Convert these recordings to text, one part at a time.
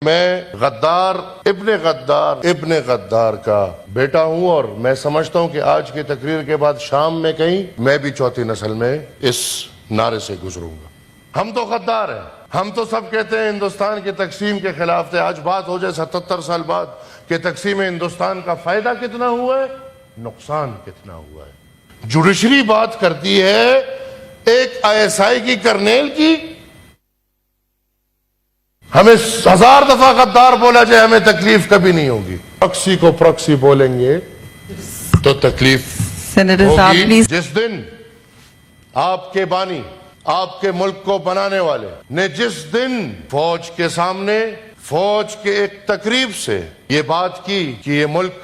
میں غدار ابن غدار کا بیٹا ہوں اور میں سمجھتا ہوں کہ آج کی تقریر کے بعد شام میں کہیں میں بھی چوتھی نسل میں اس نعرے سے گزروں گا۔ ہم تو غدار ہیں، ہم تو سب کہتے ہیں ہندوستان کی تقسیم کے خلاف تھے۔ آج بات ہو جائے 77 سال بعد کہ تقسیم ہندوستان کا فائدہ کتنا ہوا ہے، نقصان کتنا ہوا ہے۔ جوڈیشری بات کرتی ہے ایک ISI کی کرنیل کی، ہمیں 1000 دفعہ غدار بولا جائے ہمیں تکلیف کبھی نہیں ہوگی۔ پرکسی کو پرکسی بولیں گے تو تکلیف ہوگی۔ جس دن آپ کے بانی، آپ کے ملک کو بنانے والے نے جس دن فوج کے سامنے، فوج کے ایک تقریب سے یہ بات کی کہ یہ ملک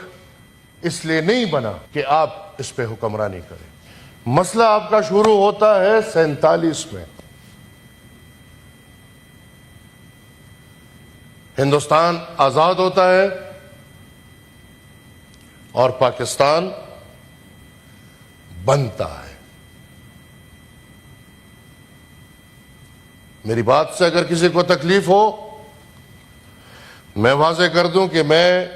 اس لیے نہیں بنا کہ آپ اس پہ حکمرانی کریں۔ مسئلہ آپ کا شروع ہوتا ہے 47 میں۔ ہندوستان آزاد ہوتا ہے اور پاکستان بنتا ہے۔ میری بات سے اگر کسی کو تکلیف ہو، میں واضح کر دوں کہ میں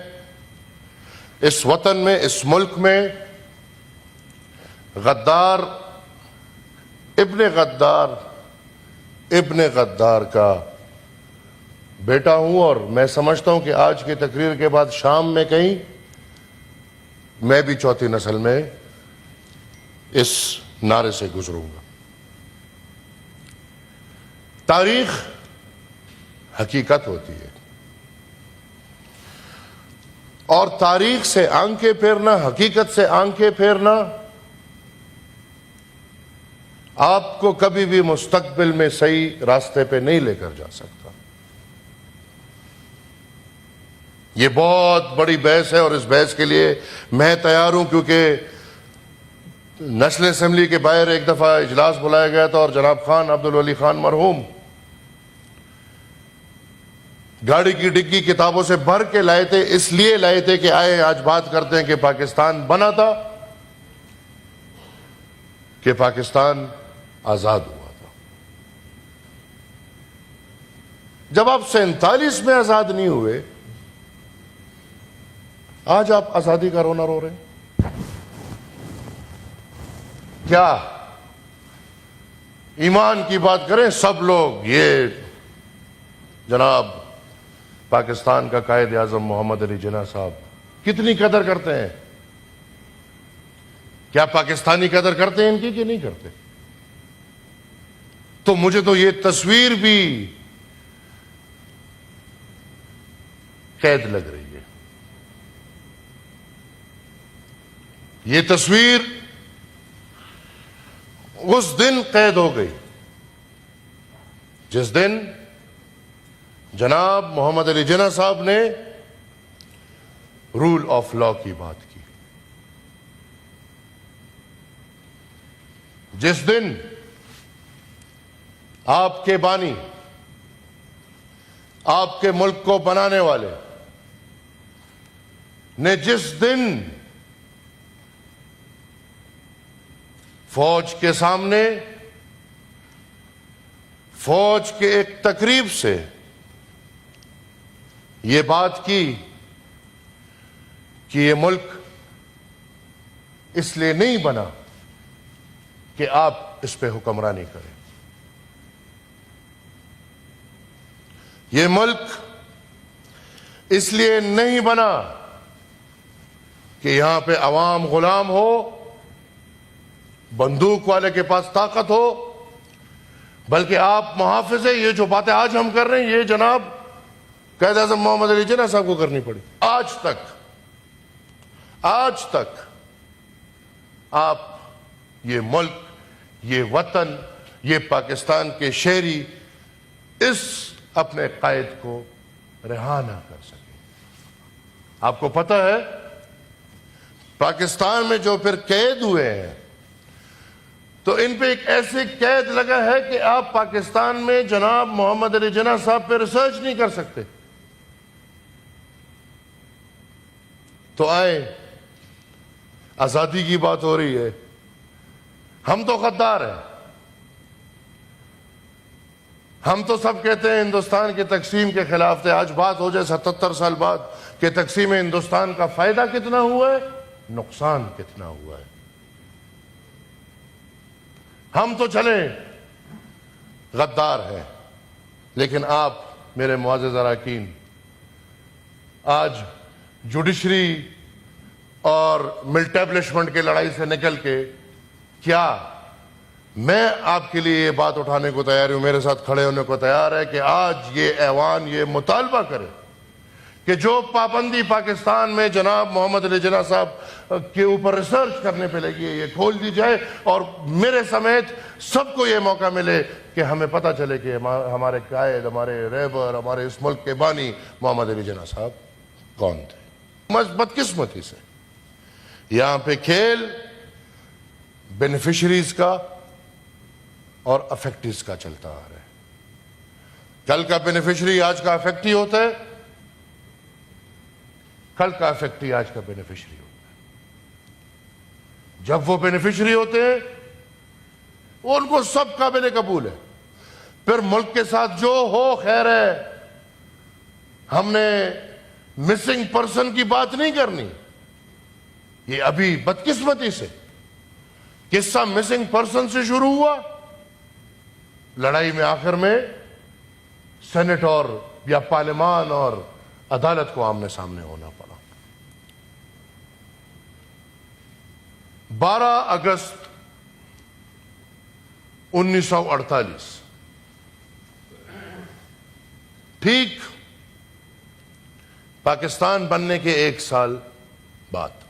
اس وطن میں، اس ملک میں غدار ابن غدار کا بیٹا ہوں اور میں سمجھتا ہوں کہ آج کی تقریر کے بعد شام میں کہیں میں بھی چوتھی نسل میں اس نعرے سے گزروں گا۔ تاریخ حقیقت ہوتی ہے اور تاریخ سے آنکھیں پھیرنا، حقیقت سے آنکھیں پھیرنا آپ کو کبھی بھی مستقبل میں صحیح راستے پہ نہیں لے کر جا سکتا۔ یہ بہت بڑی بحث ہے اور اس بحث کے لیے میں تیار ہوں، کیونکہ نیشنل اسمبلی کے باہر ایک دفعہ اجلاس بلایا گیا تھا اور جناب خان عبدالولی خان مرحوم گاڑی کی ڈگی کتابوں سے بھر کے لائے تھے، اس لیے لائے تھے کہ آئے آج بات کرتے ہیں کہ پاکستان بنا تھا، کہ پاکستان آزاد ہوا تھا۔ جب آپ 47 میں آزاد نہیں ہوئے، آج آپ آزادی کا رونا رو رہے ہیں؟ کیا ایمان کی بات کریں سب لوگ، یہ جناب پاکستان کا قائد اعظم محمد علی جناح صاحب کتنی قدر کرتے ہیں؟ کیا پاکستانی قدر کرتے ہیں ان کی کہ نہیں کرتے؟ تو مجھے تو یہ تصویر بھی قید لگ رہی ہے۔ یہ تصویر اس دن قید ہو گئی جس دن جناب محمد علی جناح صاحب نے رول آف لا کی بات کی، جس دن آپ کے بانی، آپ کے ملک کو بنانے والے نے جس دن فوج کے سامنے، فوج کے ایک تقریب سے یہ بات کی کہ یہ ملک اس لیے نہیں بنا کہ آپ اس پہ حکمرانی کریں، یہ ملک اس لیے نہیں بنا کہ یہاں پہ عوام غلام ہو، بندوق والے کے پاس طاقت ہو، بلکہ آپ محافظ ہیں۔ یہ جو باتیں آج ہم کر رہے ہیں، یہ جناب قائد اعظم محمد علی جناح صاحب کو کرنی پڑی۔ آج تک آپ یہ ملک، یہ وطن، یہ پاکستان کے شہری اس اپنے قائد کو رہا نہ کر سکے۔ آپ کو پتہ ہے پاکستان میں جو پھر قید ہوئے ہیں، تو ان پہ ایک ایسی قید لگا ہے کہ آپ پاکستان میں جناب محمد علی جناح صاحب پہ ریسرچ نہیں کر سکتے۔ تو آئے، آزادی کی بات ہو رہی ہے، ہم تو غدار ہیں، ہم تو سب کہتے ہیں ہندوستان کی تقسیم کے خلاف تھے. آج بات ہو جائے 77 سال بعد کہ تقسیم ہندوستان کا فائدہ کتنا ہوا ہے, نقصان کتنا ہوا ہے. ہم تو چلیں غدار ہیں, لیکن آپ میرے معزز اراکین آج جوڈیشری اور ملٹیبلشمنٹ کی لڑائی سے نکل کے کیا میں آپ کے لیے یہ بات اٹھانے کو تیار ہوں, میرے ساتھ کھڑے ہونے کو تیار ہے کہ آج یہ ایوان یہ مطالبہ کرے کہ جو پابندی پاکستان میں جناب محمد علی جناح صاحب کے اوپر ریسرچ کرنے پہ لگی ہے یہ کھول دی جائے, اور میرے سمیت سب کو یہ موقع ملے کہ ہمیں پتہ چلے کہ ہمارے قائد, ہمارے رہبر, ہمارے اس ملک کے بانی محمد علی جناح صاحب کون تھے. بدقسمتی سے یہاں پہ کھیل بینیفیشریز کا اور افیکٹیز کا چلتا آ رہا ہے. کل کا بینیفیشری آج کا افیکٹی ہوتا ہے, کل کا افیکٹی آج کا بینیفیشری ہوتا ہے. جب وہ بینیفیشری ہوتے ہیں ان کو سب قابل قبول ہے, پھر ملک کے ساتھ جو ہو خیر ہے. ہم نے مسنگ پرسن کی بات نہیں کرنی. یہ ابھی بدقسمتی سے قصہ مسنگ پرسن سے شروع ہوا, لڑائی میں آخر میں سینٹ اور یا پارلیمان اور عدالت کو آمنے سامنے ہونا پڑا. 12 اگست 1948 ٹھیک پاکستان بننے کے 1 سال بعد,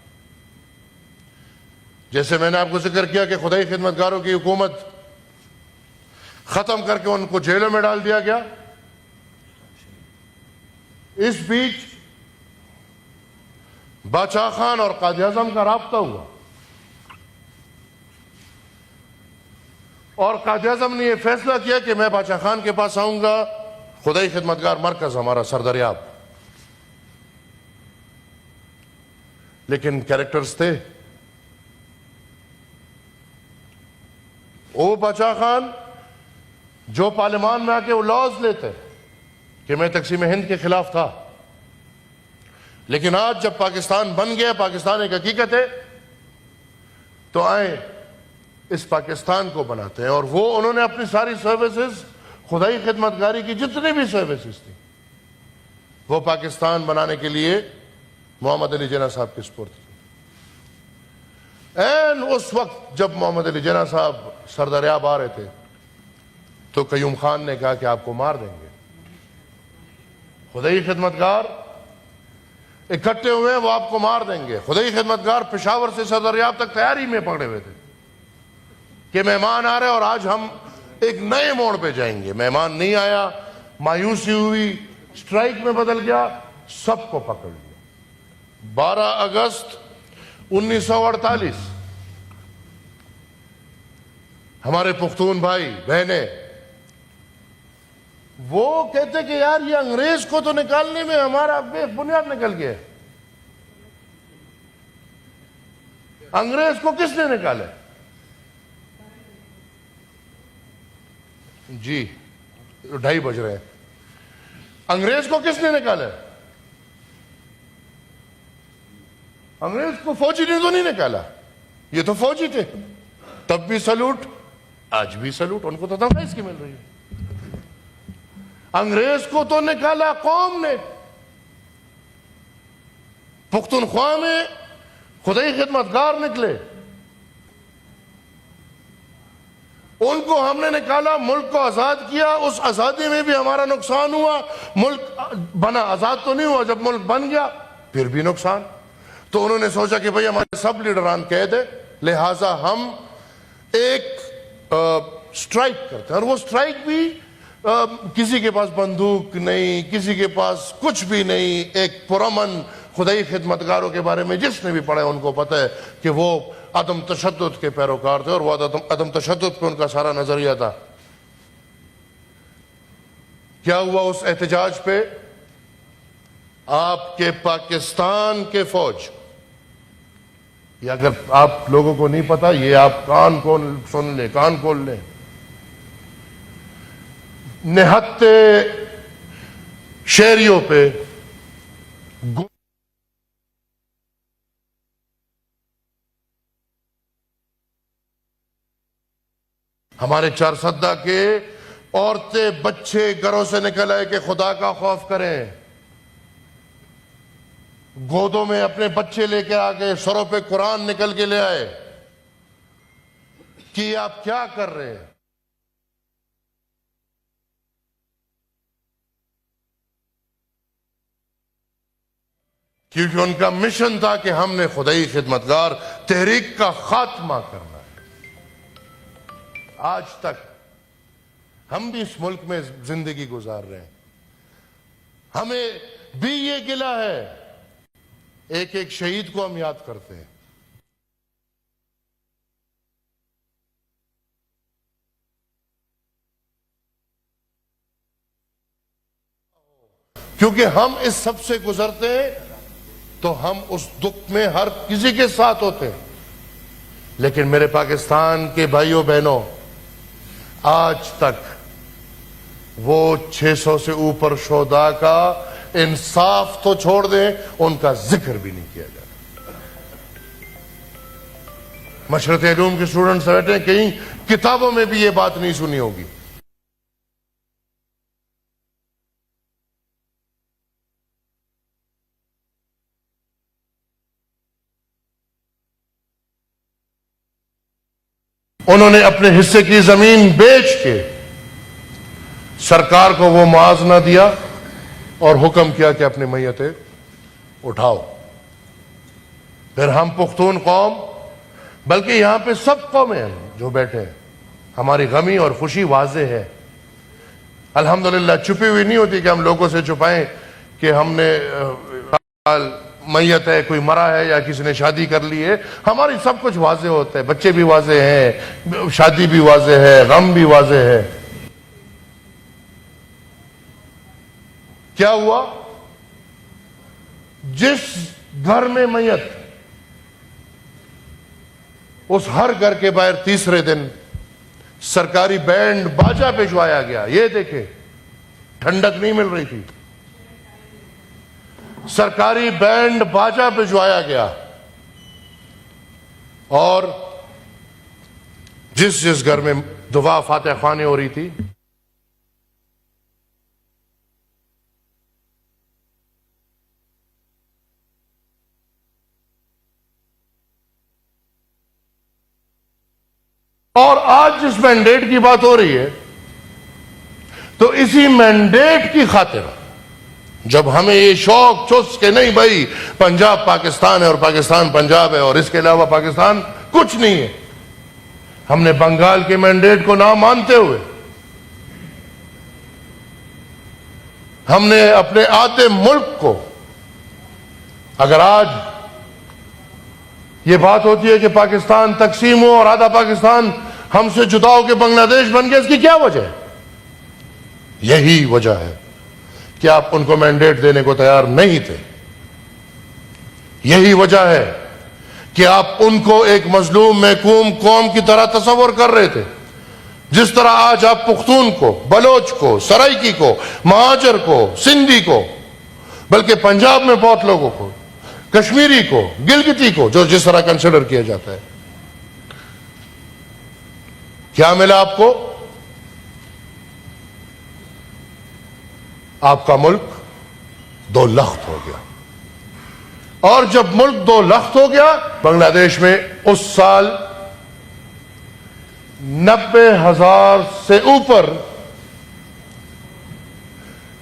جیسے میں نے آپ کو ذکر کیا کہ خدائی خدمتگاروں کی حکومت ختم کر کے ان کو جیلوں میں ڈال دیا گیا, اس بیچ باچا خان اور قائد اعظم کا رابطہ ہوا, اور قائد اعظم نے یہ فیصلہ کیا کہ میں باچا خان کے پاس آؤں گا, خدائی خدمتگار مرکز ہمارا سردریاب. لیکن کیریکٹرز تھے. وہ باچا خان جو پارلیمان میں آ کے وہ لاز لیتے کہ میں تقسیم ہند کے خلاف تھا, لیکن آج جب پاکستان بن گیا, پاکستان ایک حقیقت ہے, تو آئیں اس پاکستان کو بناتے ہیں. اور وہ انہوں نے اپنی ساری سروسز, خدائی خدمتگاری کی جتنی بھی سروسز تھی, وہ پاکستان بنانے کے لیے محمد علی جناح صاحب کے سپرد کی. این اس وقت جب محمد علی جناح صاحب سردریاب آ رہے تھے تو قیوم خان نے کہا کہ آپ کو مار دیں گے. خدائی خدمتگار اکٹھے ہوئے ہیں, وہ آپ کو مار دیں گے. خدائی خدمتگار پشاور سے سردریاب تک تیاری میں پکڑے ہوئے تھے کہ مہمان آ رہے اور آج ہم ایک نئے موڑ پہ جائیں گے. مہمان نہیں آیا, مایوسی ہوئی, سٹرائک میں بدل گیا, سب کو پکڑ لیا. 12 اگست 1948 ہمارے پختون بھائی بہنیں وہ کہتے کہ یار یہ انگریز کو تو نکالنے میں ہمارا بے بنیاد نکل گیا. انگریز کو کس نے نکالا؟ جی 2:30 بج رہے ہیں. انگریز کو کس نے نکالا؟ انگریز کو فوجی نے تو نہیں نکالا, یہ تو فوجی تھے. تب بھی سلوٹ, آج بھی سلوٹ, ان کو تو تنخواہ اس کی مل رہی ہے. انگریز کو تو نکالا قوم نے. پختونخوا میں خدائی خدمتگار نکلے, ان کو ہم نے نکالا, ملک کو آزاد کیا. اس آزادی میں بھی ہمارا نقصان ہوا. ملک بنا, آزاد تو نہیں ہوا. جب ملک بن گیا پھر بھی نقصان. تو انہوں نے سوچا کہ بھئی ہمارے سب لیڈران قید ہے, لہٰذا ہم ایک سٹرائک کرتے ہیں. اور وہ سٹرائک بھی کسی کے پاس بندوق نہیں, کسی کے پاس کچھ بھی نہیں. ایک پرامن خدائی خدمتگاروں کے بارے میں جس نے بھی پڑھا ہے ان کو پتہ ہے کہ وہ عدم تشدد کے پیروکار تھے, اور وہ عدم تشدد پہ ان کا سارا نظریہ تھا. کیا ہوا اس احتجاج پہ؟ آپ کے پاکستان کے فوج, یہ اگر آپ لوگوں کو نہیں پتا, یہ آپ کان کھول سن لیں, کان کھول لیں. نہتے شہریوں پہ ہمارے چارسدہ کے عورتیں بچے گھروں سے نکل آئے کہ خدا کا خوف کریں، گودوں میں اپنے بچے لے کے آ گئے، سروں پہ قرآن نکل کے لے آئے کہ آپ کیا کر رہے ہیں؟ کیونکہ ان کا مشن تھا کہ ہم نے خدائی خدمتگار تحریک کا خاتمہ کرنا ہے۔ آج تک ہم بھی اس ملک میں زندگی گزار رہے ہیں، ہمیں بھی یہ گلہ ہے، ایک ایک شہید کو ہم یاد کرتے ہیں۔ کیونکہ ہم اس سب سے گزرتے ہیں تو ہم اس دکھ میں ہر کسی کے ساتھ ہوتے ہیں، لیکن میرے پاکستان کے بھائیوں بہنوں، آج تک وہ 600 سے اوپر شہداء کا انصاف تو چھوڑ دیں، ان کا ذکر بھی نہیں کیا جاتا۔ مشرق علوم کے اسٹوڈنٹس بیٹھے ہیں، کہیں کتابوں میں بھی یہ بات نہیں سنی ہوگی۔ انہوں نے اپنے حصے کی زمین بیچ کے سرکار کو وہ معاوضہ دیا اور حکم کیا کہ اپنی میتیں اٹھاؤ۔ پھر ہم پختون قوم، بلکہ یہاں پہ سب قومیں ہیں جو بیٹھے ہیں، ہماری غمی اور خوشی واضح ہے۔ الحمدللہ چھپی ہوئی نہیں ہوتی کہ ہم لوگوں سے چھپائیں کہ ہم نے میت ہے، کوئی مرا ہے یا کسی نے شادی کر لی ہے۔ ہماری سب کچھ واضح ہوتا ہے، بچے بھی واضح ہیں، شادی بھی واضح ہے، غم بھی واضح ہے۔ کیا ہوا؟ جس گھر میں میت، اس ہر گھر کے باہر تیسرے دن سرکاری بینڈ باجا بھجوایا گیا۔ یہ دیکھیں، ٹھنڈک نہیں مل رہی تھی، سرکاری بینڈ باجا بھجوایا گیا، اور جس جس گھر میں دعا فاتح خوانی ہو رہی تھی، اور آج جس مینڈیٹ کی بات ہو رہی ہے، تو اسی مینڈیٹ کی خاطر جب ہمیں یہ شوق چس کہ نہیں بھائی پنجاب پاکستان ہے اور پاکستان پنجاب ہے اور اس کے علاوہ پاکستان کچھ نہیں ہے، ہم نے بنگال کے مینڈیٹ کو نہ مانتے ہوئے ہم نے اپنے آدھے ملک کو، اگر آج یہ بات ہوتی ہے کہ پاکستان تقسیم ہو اور آدھا پاکستان ہم سے جدا ہو کے بنگلہ دیش بن گیا، اس کی کیا وجہ ہے؟ یہی وجہ ہے کہ آپ ان کو مینڈیٹ دینے کو تیار نہیں تھے۔ یہی وجہ ہے کہ آپ ان کو ایک مظلوم محکوم قوم کی طرح تصور کر رہے تھے، جس طرح آج آپ پختون کو، بلوچ کو، سرائکی کو، مہاجر کو، سندھی کو، بلکہ پنجاب میں بہت لوگوں کو، کشمیری کو، گلگتی کو، جو جس طرح کنسیڈر کیا جاتا ہے، کیا ملا آپ کو؟ آپ کا ملک دو لخت ہو گیا، اور جب ملک دو لخت ہو گیا، بنگلہ دیش میں اس سال 90,000 سے اوپر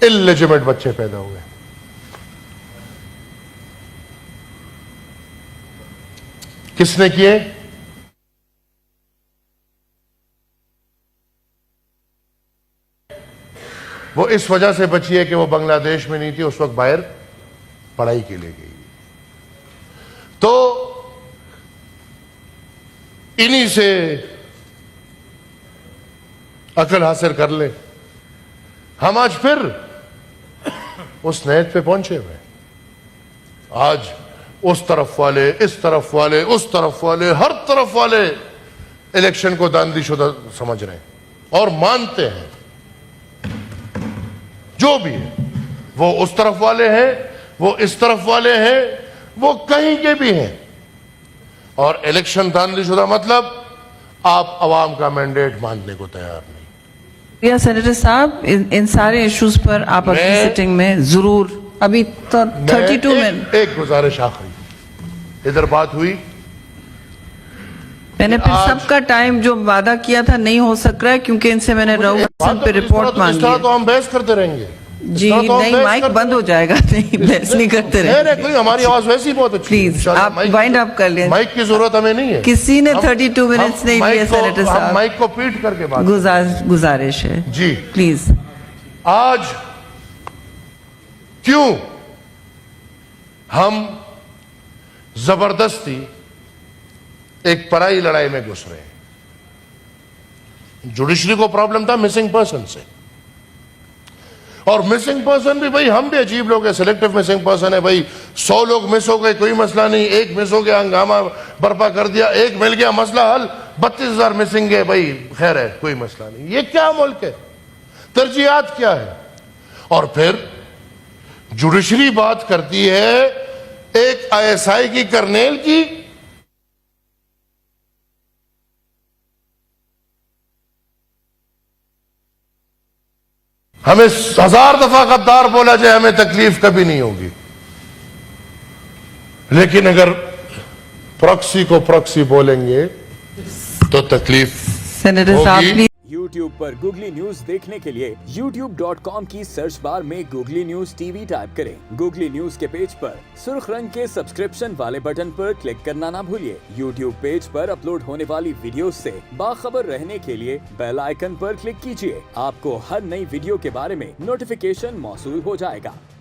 اللیجیمیٹ بچے پیدا ہوئے۔ کس نے کیے؟ وہ اس وجہ سے بچی ہے کہ وہ بنگلہ دیش میں نہیں تھی، اس وقت باہر پڑھائی کے لیے گئی۔ تو انہی سے عقل حاصل کر لیں۔ ہم آج پھر اس نیت پہ پہنچے ہوئے، آج اس طرف والے، اس طرف والے، اس طرف والے، ہر طرف والے الیکشن کو داندھی شدہ سمجھ رہے ہیں اور مانتے ہیں جو بھی ہے، وہ اس طرف والے ہیں، وہ اس طرف والے ہیں، وہ کہیں کے بھی ہیں، اور الیکشن دھاندلی شدہ مطلب آپ عوام کا مینڈیٹ ماننے کو تیار نہیں۔ یا سینیٹر صاحب ان سارے ایشوز پر آپ اپنی سیٹنگ میں ضرور، ابھی تو 32 میں ایک گزارش آخری، ادھر بات ہوئی، میں نے پھر سب کا ٹائم جو وعدہ کیا تھا نہیں ہو سک رہا ہے کیونکہ ان سے میں نے پہ رپورٹ مانگی اس طرح تو ہم بحث کرتے رہیں گے جی، نہیں مائک بند ہو جائے گا، نہیں بحث نہیں کرتے رہے، کوئی ہماری آواز ویسی بہت اچھی، پلیز آپ وائنڈ اپ کر لیں، مائک کی ضرورت ہمیں نہیں ہے، کسی نے 32 منٹس نہیں لیے سینیٹر ہم صاحب، مائک کو پیٹ کر کے بات گزارش ہے جی۔ پلیز آج کیوں ہم زبردستی ایک پرائی لڑائی میں گھس رہے ہیں؟ جوڈیشری کو پرابلم تھا مسنگ پرسن سے، اور مسنگ پرسن بھی بھائی ہم بھی عجیب لوگ ہیں، سلیکٹو مسنگ پرسن ہے بھائی، 100 لوگ مس ہو گئے کوئی مسئلہ نہیں، ایک مس ہو گیا ہنگامہ برپا کر دیا، ایک مل گیا مسئلہ حل، 32,000 مسنگ ہے بھائی، خیر ہے کوئی مسئلہ نہیں۔ یہ کیا ملک ہے؟ ترجیحات کیا ہے؟ اور پھر جوڈیشری بات کرتی ہے ایک ISI کی کرنیل کی، ہمیں 1000 دفعہ غدار بولا جائے ہمیں تکلیف کبھی نہیں ہوگی، لیکن اگر پراکسی کو پراکسی بولیں گے تو تکلیف سینیٹر صاحب ہوگی۔ Please YouTube per googly news دیکھنے کے لیے youtube.com کی سرچ بار میں googly news T V type کریں۔ گوگلی نیوز کے پیج پر سرخ رنگ کے سبسکرپشن والے بٹن پر کلک کرنا نہ بھولیے۔ یوٹیوب پیج پر اپلوڈ ہونے والی ویڈیوز سے باخبر رہنے کے لیے بیل آئیکن پر کلک کیجیے۔ آپ کو ہر نئی ویڈیو کے بارے میں نوٹیفیکیشن موصول ہو جائے گا۔